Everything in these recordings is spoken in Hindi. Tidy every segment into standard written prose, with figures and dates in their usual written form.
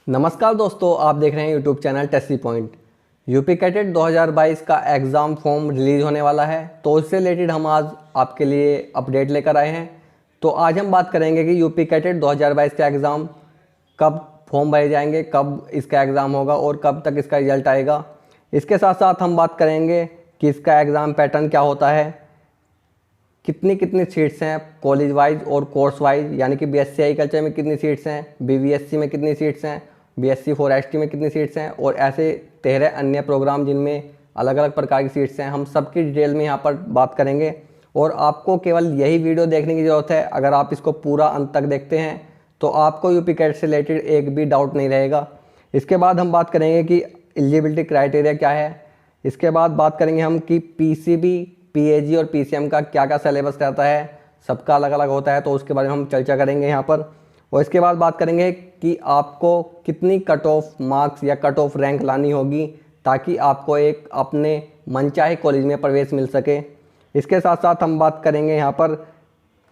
नमस्कार दोस्तों, आप देख रहे हैं YouTube channel tasty point. UP CATET 2022 का एग्ज़ाम फॉर्म रिलीज़ होने वाला है, तो इससे रिलेटेड हम आज आपके लिए अपडेट लेकर आए हैं। तो आज हम बात करेंगे कि यूपी कैटेट 2022 का एग्ज़ाम कब फॉर्म भरे जाएंगे, कब इसका एग्ज़ाम होगा और कब तक इसका रिजल्ट आएगा। इसके साथ साथ हम बात करेंगे कि इसका एग्ज़ाम पैटर्न क्या होता है, कितनी कितनी सीट्स हैं कॉलेज वाइज और कोर्स वाइज, यानी कि बीएससी एग्रीकल्चर में कितनी सीट्स हैं, बीवीएससी में कितनी सीट्स हैं, बीएससी फॉरेस्ट्री में कितनी सीट्स हैं और ऐसे 13 अन्य प्रोग्राम जिनमें अलग अलग प्रकार की सीट्स हैं। हम सबकी डिटेल में यहाँ पर बात करेंगे और आपको केवल यही वीडियो देखने की ज़रूरत है। अगर आप इसको पूरा अंत तक देखते हैं तो आपको यूपी कैट से रिलेटेड एक भी डाउट नहीं रहेगा। इसके बाद हम बात करेंगे कि एलिजिबिलिटी क्राइटेरिया क्या है। इसके बाद बात करेंगे हम कि पीसीबी, पीएजी और पीसीएम का क्या क्या सिलेबस रहता है, सबका अलग अलग होता है, तो उसके बारे में हम चर्चा करेंगे यहाँ पर। और इसके बाद बात करेंगे कि आपको कितनी कट ऑफ मार्क्स या कट ऑफ रैंक लानी होगी ताकि आपको एक अपने मनचाहे कॉलेज में प्रवेश मिल सके। इसके साथ साथ हम बात करेंगे यहाँ पर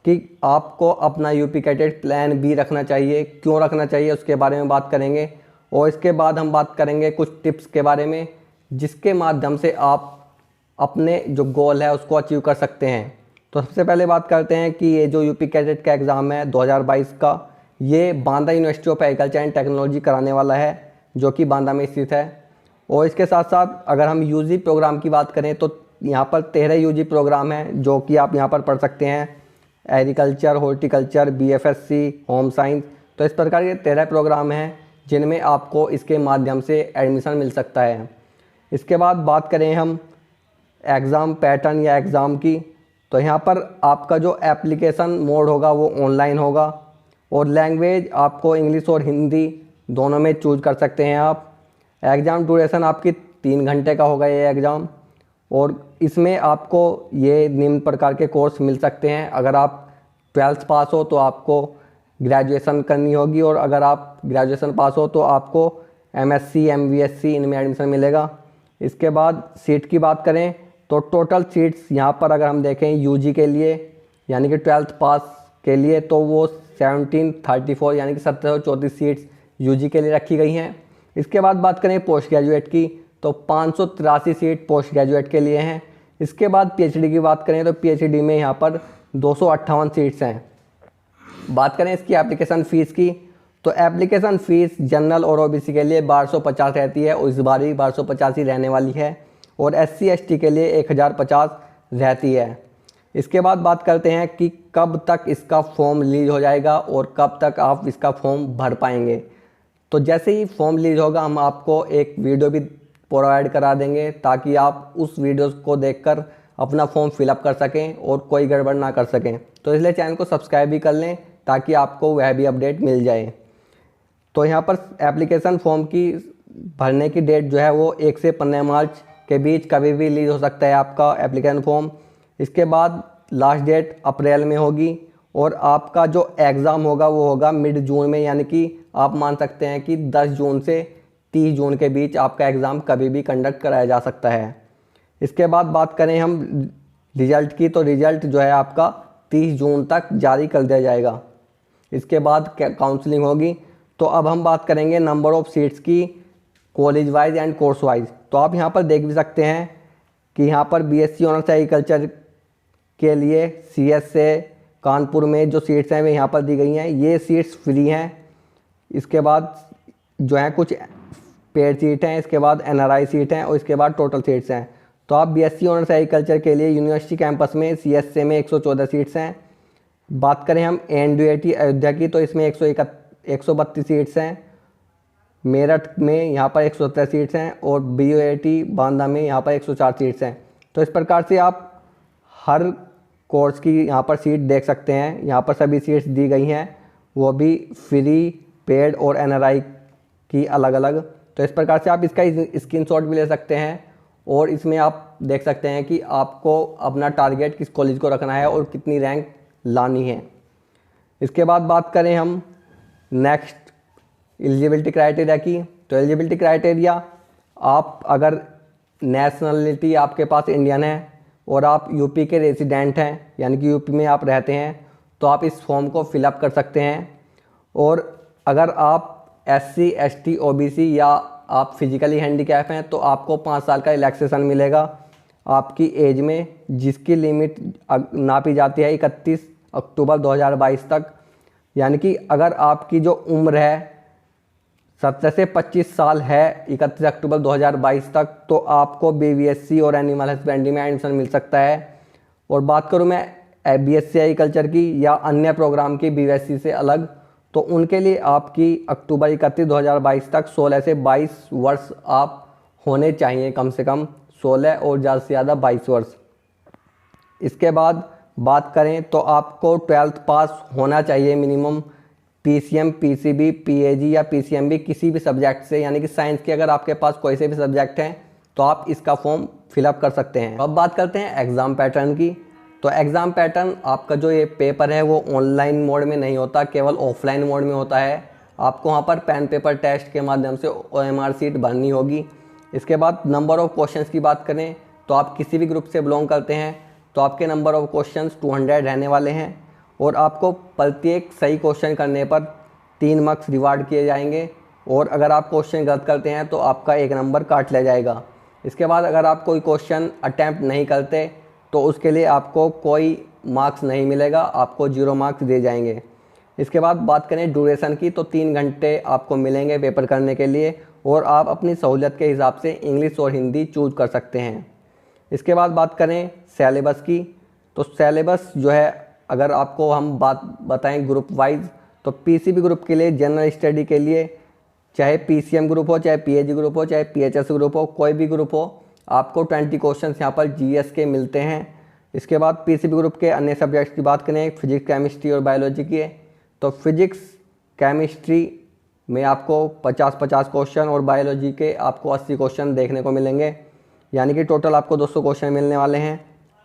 कि आपको अपना यूपी कैटेट प्लान बी रखना चाहिए, क्यों रखना चाहिए उसके बारे में बात करेंगे। और इसके बाद हम बात करेंगे कुछ टिप्स के बारे में जिसके माध्यम से आप अपने जो गोल है उसको अचीव कर सकते हैं। तो सबसे पहले बात करते हैं कि ये जो यूपी कैडेट का एग्ज़ाम है 2022 का, ये Banda university of agriculture and technology कराने वाला है, जो कि बांदा में स्थित है। और इसके साथ साथ अगर हम यूजी प्रोग्राम की बात करें तो यहाँ पर 13 यूजी प्रोग्राम हैं जो कि आप यहाँ पर पढ़ सकते हैं। Agriculture, horticulture, BFSc, home science, तो इस प्रकार के 13 प्रोग्राम हैं जिनमें आपको इसके माध्यम से एडमिशन मिल सकता है। इसके बाद बात करें हम एग्ज़ाम पैटर्न या एग्ज़ाम की, तो यहाँ पर आपका जो एप्लीकेशन मोड होगा वो ऑनलाइन होगा और लैंग्वेज आपको इंग्लिश और हिंदी दोनों में चूज कर सकते हैं आप। एग्ज़ाम ड्यूरेशन आपकी 3 घंटे का होगा ये एग्ज़ाम, और इसमें आपको ये निम्न प्रकार के कोर्स मिल सकते हैं। अगर आप 12th पास हो तो आपको ग्रेजुएशन करनी होगी, और अगर आप ग्रेजुएशन पास हो तो आपको एमएससी, एमवीएससी इनमें एडमिशन मिलेगा। इसके बाद सीट की बात करें तो टोटल सीट्स यहाँ पर अगर हम देखें यूजी के लिए यानी कि 12th पास के लिए तो वो 1734 यानी कि 1734 सीट्स यूजी के लिए रखी गई हैं। इसके बाद बात करें पोस्ट ग्रेजुएट की तो 583 सीट पोस्ट ग्रेजुएट के लिए हैं। इसके बाद पीएचडी की बात करें तो पीएचडी में यहाँ पर 258 सीट्स हैं। बात करें इसकी एप्लीकेशन फ़ीस की तो एप्लीकेशन फ़ीस जनरल और ओबीसी के लिए 1250 रहती है और इस बार भी 1250 ही रहने वाली है, और एससी एसटी के लिए 1050 रहती है। इसके बाद बात करते हैं कि कब तक इसका फॉर्म रिलीज हो जाएगा और कब तक आप इसका फॉर्म भर पाएंगे। तो जैसे ही फॉर्म रिलीज होगा हम आपको एक वीडियो भी प्रोवाइड करा देंगे ताकि आप उस वीडियो को देखकर अपना फॉर्म फिलअप कर सकें और कोई गड़बड़ ना कर सकें। तो इसलिए चैनल को सब्सक्राइब भी कर लें ताकि आपको वह भी अपडेट मिल जाए। तो यहाँ पर एप्लीकेशन फॉर्म की भरने की डेट जो है वो 1 से 15 मार्च के बीच कभी भी रिलीज हो सकता है आपका एप्लीकेशन फॉर्म। इसके बाद लास्ट डेट अप्रैल में होगी और आपका जो एग्ज़ाम होगा वो होगा मिड जून में, यानी कि आप मान सकते हैं कि 10 जून से 30 जून के बीच आपका एग्ज़ाम कभी भी कंडक्ट कराया जा सकता है। इसके बाद बात करें हम रिज़ल्ट की तो रिज़ल्ट जो है आपका 30 जून तक जारी कर दिया जाएगा। इसके बाद काउंसलिंग होगी। तो अब हम बात करेंगे नंबर ऑफ़ सीट्स की college wise and course wise. तो आप यहाँ पर देख भी सकते हैं कि यहाँ पर बीएससी ऑनर्स एग्रीकल्चर के लिए सीएस से कानपुर में जो सीट्स हैं वे यहाँ पर दी गई हैं। ये सीट्स फ्री हैं। इसके बाद जो है कुछ पेड सीट हैं, इसके बाद एनआरआई सीट हैं और इसके बाद टोटल सीट्स हैं। तो आप बीएससी ऑनर्स एग्रीकल्चर के लिए यूनिवर्सिटी कैंपस में सीएसए में 114 सीट्स हैं। बात करें हम एनडीयूआईटी अयोध्या की तो इसमें 132 सीट्स हैं। मेरठ में यहाँ पर 117 सीट्स हैं और बीयूआईटी बांदा में यहाँ पर 104 सीट्स हैं। तो इस प्रकार से आप हर कोर्स की यहाँ पर सीट देख सकते हैं। यहाँ पर सभी सीट्स दी गई हैं, वो भी फ्री, पेड और एनआरआई की अलग अलग। तो इस प्रकार से आप इसका स्क्रीनशॉट भी ले सकते हैं और इसमें आप देख सकते हैं कि आपको अपना टारगेट किस कॉलेज को रखना है और कितनी रैंक लानी है। इसके बाद बात करें हम नेक्स्ट एलिजिबिलिटी क्राइटेरिया की, तो एलिजिबिलिटी क्राइटेरिया आप अगर नेशनलिटी आपके पास इंडियन है और आप यूपी के रेजिडेंट हैं यानी कि यूपी में आप रहते हैं तो आप इस फॉर्म को फिलअप कर सकते हैं। और अगर आप SC ST OBC या आप फिजिकली हैंडीकैप हैं तो आपको 5 साल का रिलैक्सेशन मिलेगा आपकी एज में, जिसकी लिमिट नापी जाती है 31 अक्टूबर 2022 तक। यानी कि अगर आपकी जो उम्र है 17 से 25 साल है 31 अक्टूबर 2022 तक, तो आपको BVSC और एनिमल हस्बेंड्री में एडमिशन मिल सकता है। और बात करूं मैं BSc एग्रीकल्चर की या अन्य प्रोग्राम की BSc से अलग, तो उनके लिए आपकी अक्टूबर 31 2022 तक 16 से 22 वर्ष आप होने चाहिए, कम से कम 16 और ज़्यादा से ज़्यादा 22 वर्ष। इसके बाद बात करें तो आपको 12th पास होना चाहिए मिनिमम, PCM PCB PAG या PCMB किसी भी सब्जेक्ट से, यानी कि साइंस के अगर आपके पास कोई से भी सब्जेक्ट हैं तो आप इसका फॉर्म फिलअप कर सकते हैं। अब बात करते हैं एग्ज़ाम पैटर्न की। तो एग्ज़ाम पैटर्न आपका जो ये पेपर है वो ऑनलाइन मोड में नहीं होता, केवल ऑफलाइन मोड में होता है। आपको वहाँ पर पेन पेपर टेस्ट के माध्यम से OMR सीट भरनी होगी। इसके बाद नंबर ऑफ़ क्वेश्चंस की बात करें तो आप किसी भी ग्रुप से बिलोंग करते हैं तो आपके नंबर ऑफ़ क्वेश्चंस 200 रहने वाले हैं और आपको प्रत्येक सही क्वेश्चन करने पर 3 मार्क्स रिवार्ड किए जाएंगे, और अगर आप क्वेश्चन गलत करते हैं तो आपका 1 नंबर काट लिया जाएगा। इसके बाद अगर आप कोई क्वेश्चन अटैम्प्ट नहीं करते तो उसके लिए आपको कोई मार्क्स नहीं मिलेगा, आपको 0 मार्क्स दिए जाएंगे। इसके बाद बात करें ड्यूरेशन की तो 3 घंटे आपको मिलेंगे पेपर करने के लिए, और आप अपनी सहूलियत के हिसाब से इंग्लिश और हिंदी चूज कर सकते हैं। इसके बाद बात करें सेलेबस की, तो सेलेबस जो है अगर आपको हम बात बताएं ग्रुप वाइज, तो PCB ग्रुप के लिए जनरल स्टडी के लिए चाहे PCM ग्रुप हो, चाहे PAG ग्रुप हो, चाहे PHS ग्रुप हो, कोई भी ग्रुप हो, आपको 20 क्वेश्चंस यहाँ पर GS के मिलते हैं। इसके बाद PCB ग्रुप के अन्य सब्जेक्ट्स की बात करें, फिजिक्स केमिस्ट्री और बायोलॉजी की, तो फिजिक्स केमिस्ट्री में आपको 50-50 क्वेश्चन और बायोलॉजी के आपको 80 क्वेश्चन देखने को मिलेंगे, यानी कि टोटल आपको 200 क्वेश्चन मिलने वाले हैं।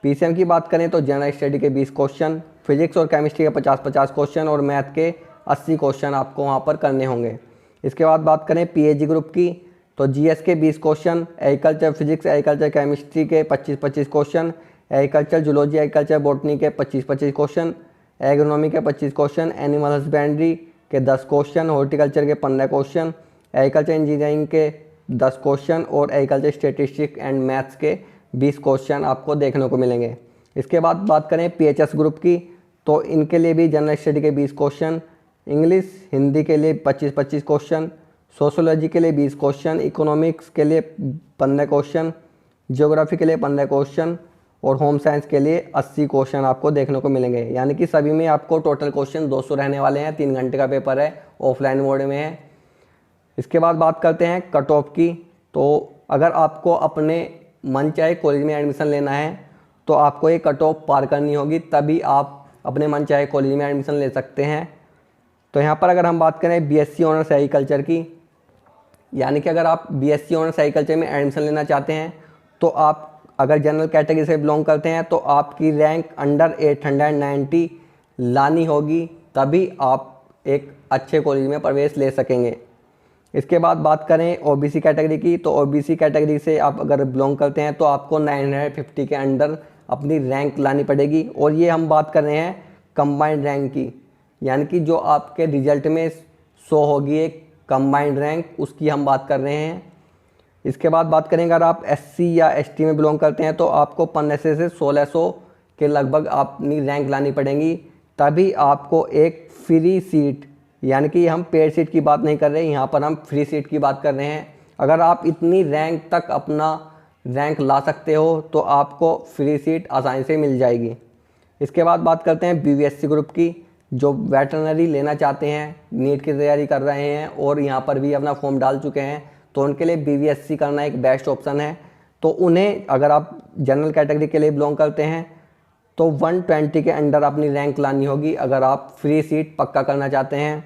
PCM की बात करें तो जनरल स्टडी के 20 क्वेश्चन, फिजिक्स और केमिस्ट्री के 50-50 क्वेश्चन और मैथ के 80 क्वेश्चन आपको वहाँ पर करने होंगे। इसके बाद बात करें PAG ग्रुप की, तो GS के 20 question, agriculture physics agriculture chemistry के 25-25 question, agriculture zoology agriculture botany के 25-25 क्वेश्चन, एग्रोनॉमी के 25 क्वेश्चन, एनिमल हस्बेंड्री के 10 क्वेश्चन, हॉर्टिकल्चर के 15 क्वेश्चन, एग्रीकल्चर इंजीनियरिंग के 10 क्वेश्चन और एग्रीकल्चर स्टेटिस्टिक्स एंड मैथ्स के 20 क्वेश्चन आपको देखने को मिलेंगे। इसके बाद बात करें PHS ग्रुप की, तो इनके लिए भी जनरल स्टडी के 20 क्वेश्चन, इंग्लिश हिंदी के लिए 25-25 क्वेश्चन, सोशोलॉजी के लिए 20 क्वेश्चन, इकोनॉमिक्स के लिए 15 क्वेश्चन, ज्योग्राफी के लिए 15 क्वेश्चन और होम साइंस के लिए 80 क्वेश्चन आपको देखने को मिलेंगे। यानी कि सभी में आपको टोटल क्वेश्चन 200 रहने वाले हैं। 3 घंटे का पेपर है, ऑफलाइन मोड में है। इसके बाद बात करते हैं कट ऑफ की, तो अगर आपको अपने मन चाहे कॉलेज में एडमिशन लेना है तो आपको ये कट ऑफ पार करनी होगी, तभी आप अपने मन चाहे कॉलेज में एडमिशन ले सकते हैं। तो यहाँ पर अगर हम बात करें BSc ऑनर्स एग्रीकल्चर की, यानी कि अगर आप BSc ऑनर्स एग्रीकल्चर में एडमिशन लेना चाहते हैं तो आप अगर जनरल कैटेगरी से बिलोंग करते हैं तो आपकी रैंक अंडर 890 लानी होगी, तभी आप एक अच्छे कॉलेज में प्रवेश ले सकेंगे। इसके बाद बात करें OBC कैटेगरी की, तो OBC कैटेगरी से आप अगर बिलोंग करते हैं तो आपको 950 के अंडर अपनी रैंक लानी पड़ेगी, और ये हम बात कर रहे हैं कंबाइंड रैंक की, यानी कि जो आपके रिजल्ट में शो होगी एक कंबाइंड रैंक, उसकी हम बात कर रहे हैं। इसके बाद बात करेंगे अगर आप SC या ST में बिलोंग करते हैं तो आपको 1500 से 1600 के लगभग अपनी रैंक लानी पड़ेगी, तभी आपको एक फ्री सीट, यानी कि हम पेड सीट की बात नहीं कर रहे, यहाँ पर हम फ्री सीट की बात कर रहे हैं। अगर आप इतनी रैंक तक अपना रैंक ला सकते हो तो आपको फ्री सीट आसानी से मिल जाएगी। इसके बाद बात करते हैं BVSC ग्रुप की, जो वेटरनरी लेना चाहते हैं, नीट की तैयारी कर रहे हैं और यहाँ पर भी अपना फॉर्म डाल चुके हैं, तो उनके लिए BVSC करना एक बेस्ट ऑप्शन है। तो उन्हें अगर आप जनरल कैटेगरी के लिए बिलोंग करते हैं तो 120 के अंडर अपनी रैंक लानी होगी अगर आप फ्री सीट पक्का करना चाहते हैं।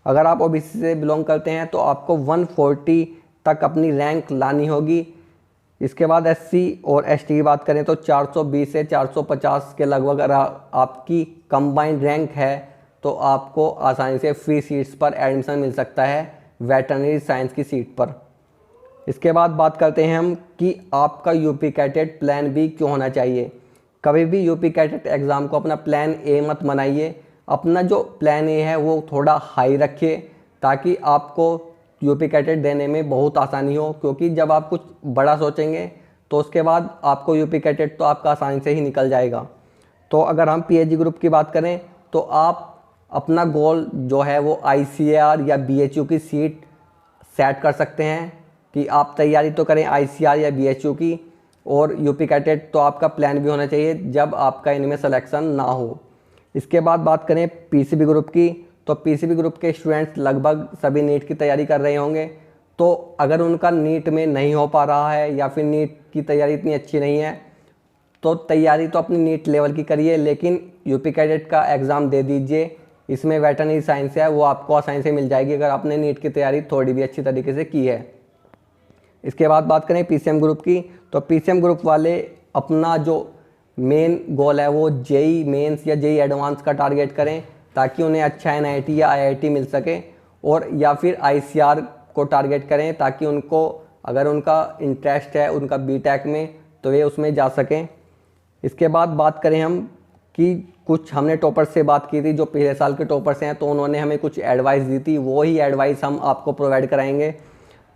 अगर आप OBC से बिलोंग करते हैं तो आपको 140 तक अपनी रैंक लानी होगी। इसके बाद SC और ST की बात करें तो 420 से 450 के लगभग अगर आपकी कंबाइंड रैंक है तो आपको आसानी से फ्री सीट्स पर एडमिशन मिल सकता है वेटरनरी साइंस की सीट पर। इसके बाद बात करते हैं हम कि आपका यूपी कैटेट प्लान बी क्यों होना चाहिए। कभी भी यूपी कैटेट एग्ज़ाम को अपना प्लान ए मत बनाइए, अपना जो प्लान ए है वो थोड़ा हाई रखिए, ताकि आपको यूपी कैटेट देने में बहुत आसानी हो, क्योंकि जब आप कुछ बड़ा सोचेंगे तो उसके बाद आपको यूपी कैटेट तो आपका आसानी से ही निकल जाएगा। तो अगर हम पीएचडी ग्रुप की बात करें तो आप अपना गोल जो है वो आईसीआर या बीएचयू की सीट सेट कर सकते हैं कि आप तैयारी तो करें आईसीआर या बीएचयू की, और यूपी कैटेट तो आपका प्लान भी होना चाहिए जब आपका इनमें सिलेक्शन ना हो। इसके बाद बात करें पीसीबी ग्रुप की, तो पीसीबी ग्रुप के स्टूडेंट्स लगभग सभी नीट की तैयारी कर रहे होंगे। तो अगर उनका नीट में नहीं हो पा रहा है या फिर नीट की तैयारी इतनी अच्छी नहीं है, तो तैयारी तो अपनी नीट लेवल की करिए, लेकिन यूपी कैडेट का एग्ज़ाम दे दीजिए। इसमें वेटरनरी साइंस है, वो आपको आसानी से मिल जाएगी अगर आपने नीट की तैयारी थोड़ी भी अच्छी तरीके से की है। इसके बाद बात करें पीसीएम ग्रुप की, तो पीसीएम ग्रुप वाले अपना जो मेन गोल है वो जेई मेंस या जेई एडवांस का टारगेट करें, ताकि उन्हें अच्छा एनआईटी या आईआईटी मिल सके, और या फिर आईसीआर को टारगेट करें ताकि उनको, अगर उनका इंटरेस्ट है उनका बीटेक में, तो वे उसमें जा सकें। इसके बाद बात करें हम कि कुछ हमने टॉपर्स से बात की थी जो पिछले साल के टॉपर्स हैं, तो उन्होंने हमें कुछ एडवाइस दी थी, वो ही एडवाइस हम आपको प्रोवाइड कराएंगे।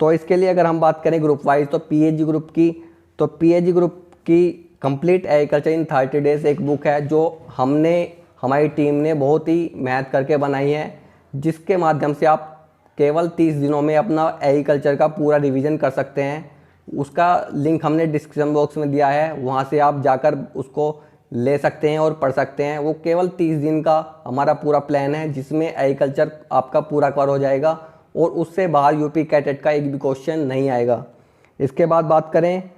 तो इसके लिए अगर हम बात करें ग्रुप वाइज, तो पीएचडी ग्रुप की, तो पीएचडी ग्रुप की कंप्लीट एग्रीकल्चर इन 30 डेज एक बुक है जो हमारी टीम ने बहुत ही मेहनत करके बनाई है, जिसके माध्यम से आप केवल 30 दिनों में अपना एग्रीकल्चर का पूरा रिवीजन कर सकते हैं। उसका लिंक हमने डिस्क्रिप्शन बॉक्स में दिया है, वहाँ से आप जाकर उसको ले सकते हैं और पढ़ सकते हैं। वो केवल 30 दिन का हमारा पूरा प्लान है, जिसमें एग्रीकल्चर आपका पूरा कवर हो जाएगा और उससे बाहर यूपी कैटेट का एक भी क्वेश्चन नहीं आएगा। इसके बाद बात करें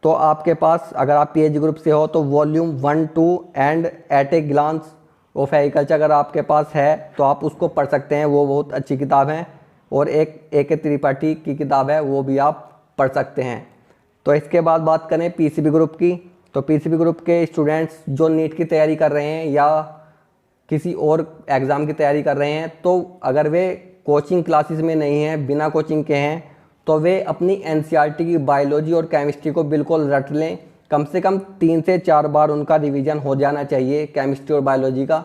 तो आपके पास, अगर आप पीएचडी ग्रुप से हो, तो volume 1, 2 and at a glance of agriculture अगर आपके पास है तो आप उसको पढ़ सकते हैं, वो बहुत अच्छी किताब है। और एक ए.के. त्रिपाठी की किताब है, वो भी आप पढ़ सकते हैं। तो इसके बाद बात करें पीसीबी ग्रुप की, तो पीसीबी ग्रुप के स्टूडेंट्स जो नीट की तैयारी कर रहे हैं या किसी और एग्ज़ाम की तैयारी कर रहे हैं, तो अगर वे कोचिंग क्लासेस में नहीं हैं, बिना कोचिंग के हैं, तो वे अपनी एनसीईआरटी की बायोलॉजी और केमिस्ट्री को बिल्कुल रट लें। कम से कम 3 से 4 बार उनका रिवीजन हो जाना चाहिए केमिस्ट्री और बायोलॉजी का,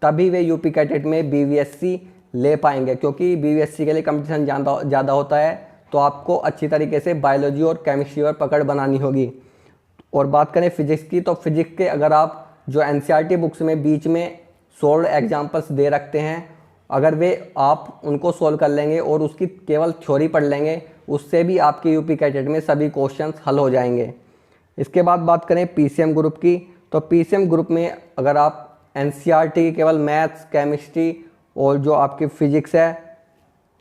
तभी वे यूपी कैटेट में बीवीएससी ले पाएंगे, क्योंकि बीवीएससी के लिए कंपटीशन ज़्यादा होता है। तो आपको अच्छी तरीके से बायोलॉजी और केमिस्ट्री पर पकड़ बनानी होगी। और बात करें फिजिक्स की, तो फिजिक्स के अगर आप जो एनसीईआरटी बुक्स में बीच में सोल्व एग्जाम्पल्स दे रखते हैं, अगर वे आप उनको सोल्व कर लेंगे और उसकी केवल थ्योरी पढ़ लेंगे, उससे भी आपके यूपी कैटेट में सभी क्वेश्चंस हल हो जाएंगे। इसके बाद बात करें पीसीएम ग्रुप की, तो पीसीएम ग्रुप में अगर आप एनसीईआरटी की केवल मैथ्स, केमिस्ट्री और जो आपकी फिजिक्स है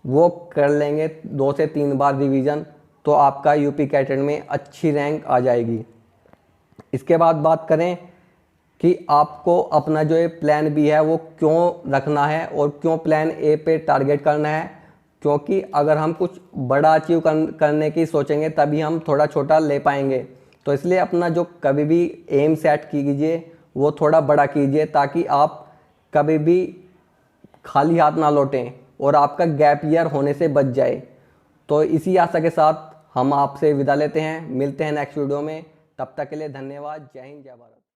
वो कर लेंगे 2 से 3 बार रिवीजन, तो आपका यूपी कैटेट में अच्छी रैंक आ जाएगी। इसके बाद बात करें कि आपको अपना जो ये प्लान बी है वो क्यों रखना है और क्यों प्लान ए पे टारगेट करना है, क्योंकि अगर हम कुछ बड़ा अचीव करने की सोचेंगे तभी हम थोड़ा छोटा ले पाएंगे। तो इसलिए अपना जो कभी भी एम सेट कीजिए वो थोड़ा बड़ा कीजिए, ताकि आप कभी भी खाली हाथ ना लौटें और आपका गैप ईयर होने से बच जाए। तो इसी आशा के साथ हम आपसे विदा लेते हैं, मिलते हैं नेक्स्ट वीडियो में। तब तक के लिए धन्यवाद। जय हिंद, जय भारत।